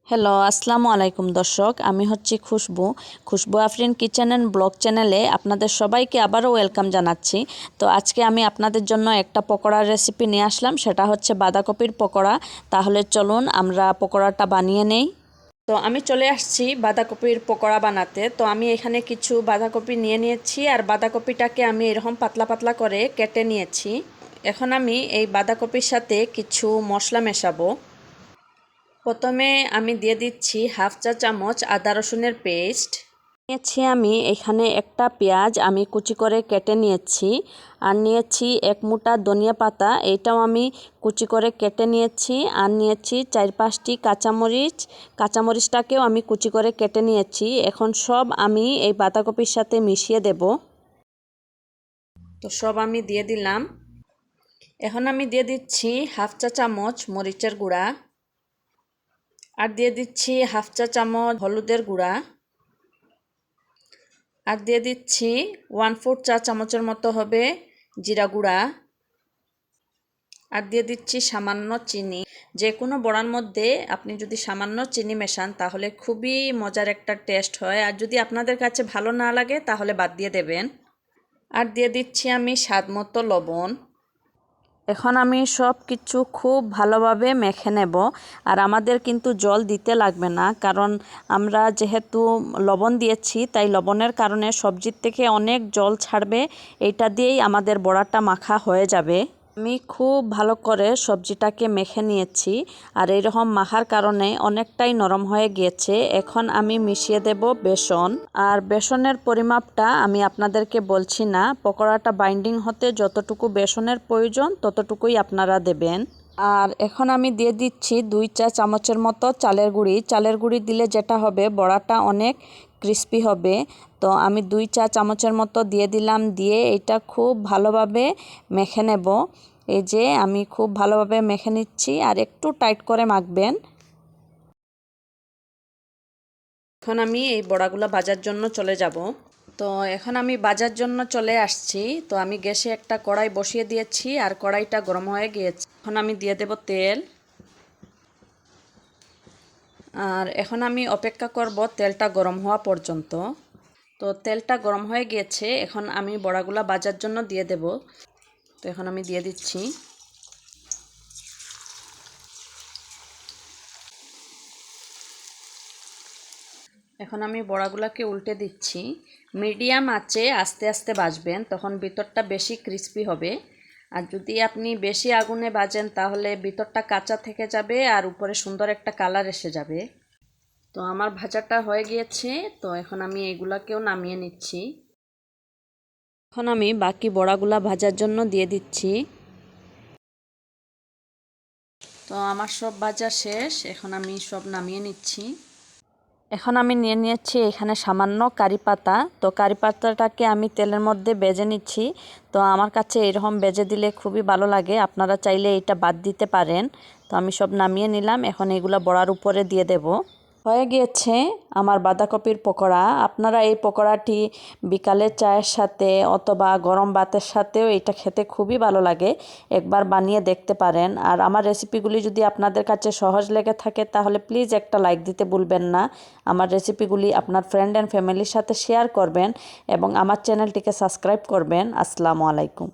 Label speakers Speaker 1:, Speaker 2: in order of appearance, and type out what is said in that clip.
Speaker 1: Hello, আসসালামু আলাইকুম দর্শক। আমি হচ্ছি খুশবু আফরিন কিচেন অ্যান্ড ব্লগ চ্যানেলে আপনাদের সবাইকে আবারও ওয়েলকাম জানাচ্ছি। তো আজকে আমি আপনাদের জন্য একটা পকোড়ার রেসিপি নিয়ে আসলাম, সেটা হচ্ছে বাঁধাকপির পকোড়া। তাহলে চলুন আমরা পকোড়াটা বানিয়ে নেই। তো আমি চলে আসছি বাঁধাকপির পকোড়া বানাতে। তো আমি এখানে কিছু বাঁধাকপি নিয়ে নিয়েছি, আর বাঁধাকপিটাকে আমি এরকম পাতলা পাতলা করে কেটে নিয়েছি। এখন আমি এই বাঁধাকপির সাথে কিছু মশলা মেশাবো। প্রথমে আমি দিয়ে দিচ্ছি হাফ চা চামচ আদা রসুনের পেস্ট নিয়েছি। আমি এখানে একটা পেঁয়াজ আমি কুচি করে কেটে নিয়েছি, আর নিয়েছি এক মুঠা ধনিয়া পাতা, এইটাও আমি কুচি করে কেটে নিয়েছি। আর নিয়েছি 4-5টি কাঁচামরিচটাকেও আমি কুচি করে কেটে নিয়েছি। এখন সব আমি এই বাঁধাকপির সাথে মিশিয়ে দেব। তো সব আমি দিয়ে দিলাম। এখন আমি দিয়ে দিচ্ছি হাফ চা চামচ মরিচের গুঁড়া, আর দিয়ে দিচ্ছি হাফ চা চামচ হলুদের গুঁড়া, আর দিয়ে দিচ্ছি 1/4 চা চামচের মতো হবে জিরা গুঁড়া, আর দিয়ে দিচ্ছি সামান্য চিনি। যে কোনো বড়ার মধ্যে আপনি যদি সামান্য চিনি মেশান তাহলে খুবই মজার একটা টেস্ট হয়, আর যদি আপনাদের কাছে ভালো না লাগে তাহলে বাদ দিয়ে দেবেন। আর দিয়ে দিচ্ছি আমি স্বাদ মতো লবণ। এখন আমি সব কিছু খুব ভালোভাবে মেখে নেব। আর আমাদের কিন্তু জল দিতে লাগবে না, কারণ আমরা যেহেতু লবণ দিয়েছি তাই লবণের কারণে সবজির থেকে অনেক জল ছাড়বে। এইটা দিয়েই আমাদের বড়াটা মাখা হয়ে যাবে। আমি খুব ভালো করে সবজিটাকে মেখে নিয়েছি, আর এইরকম মাখার কারণে অনেকটাই নরম হয়ে গিয়েছে। এখন আমি মিশিয়ে দেব বেসন, আর বেসনের পরিমাপটা আমি আপনাদেরকে বলছি না। পকোড়াটা বাইন্ডিং হতে যতটুকু বেসনের প্রয়োজন ততটুকুই আপনারা দেবেন। আর এখন আমি দিয়ে দিচ্ছি 2 চা চামচের মতো চালের গুঁড়ি দিলে যেটা হবে বড়াটা অনেক ক্রিস্পি হবে। তো আমি 2 চা চামচের মতো দিয়ে দিলাম। দিয়ে এটা খুব ভালোভাবে মেখে নেব। এই যে আমি খুব ভালোভাবে মেখে নিচ্ছি, আর একটু টাইট করে মাখবেন। এখন আমি এই বড়াগুলো ভাজার জন্য চলে যাব। তো এখন আমি ভাজার জন্য চলে আসছি। তো আমি গ্যাসে একটা কড়াই বসিয়ে দিয়েছি, আর কড়াইটা গরম হয়ে গিয়েছে। এখন আমি দিয়ে দেব তেল, আর এখন আমি অপেক্ষা করব তেলটা গরম হওয়া পর্যন্ত। তো তেলটা গরম হয়ে গিয়েছে, এখন আমি বড়াগুলা ভাজার জন্য দিয়ে দেব। তো এখন আমি দিয়ে দিচ্ছি। এখন আমি বড়াগুলাকে উল্টে দিচ্ছি। মিডিয়াম আঁচে আস্তে আস্তে ভাজবেন, তখন ভিতরটা বেশি ক্রিস্পি হবে। আর যদি আপনি বেশি আগুনে ভাজেন তাহলে ভিতরটা কাঁচা থেকে যাবে, আর উপরে সুন্দর একটা কালার এসে যাবে। তো আমার ভাজাটা হয়ে গিয়েছে। তো এখন আমি এইগুলাকেও নামিয়ে নিচ্ছি। এখন আমি বাকি বড়াগুলা ভাজার জন্য দিয়ে দিচ্ছি। তো আমার সব ভাজা শেষ, এখন আমি সব নামিয়ে নিচ্ছি। এখন আমি নিয়ে নিয়েছি এখানে সামান্য কারি পাতা। তো কারি পাতাটাকে আমি তেলের মধ্যে ভেজে নিচ্ছি। তো আমার কাছে এরকম ভেজে দিলে খুবই ভালো লাগে, আপনারা চাইলে এটা বাদ দিতে পারেন। তো আমি সব নামিয়ে নিলাম। এখন এগুলো বড়ার উপরে দিয়ে দেব। হয়ে গিয়েছে আমার বাঁধাকপির পকোড়া। আপনারা এই পকোড়াটি বিকালের চায়ের সাথে অথবা গরম ভাতের সাথেও এটা খেতে খুবই ভালো লাগে। একবার বানিয়ে দেখতে পারেন। আর আমার রেসিপিগুলি যদি আপনাদের কাছে সহজ লেগে থাকে তাহলে প্লিজ একটা লাইক দিতে ভুলবেন না। আমার রেসিপিগুলি আপনার ফ্রেন্ড অ্যান্ড ফ্যামিলির সাথে শেয়ার করবেন, এবং আমার চ্যানেলটিকে সাবস্ক্রাইব করবেন। আসসালামু আলাইকুম।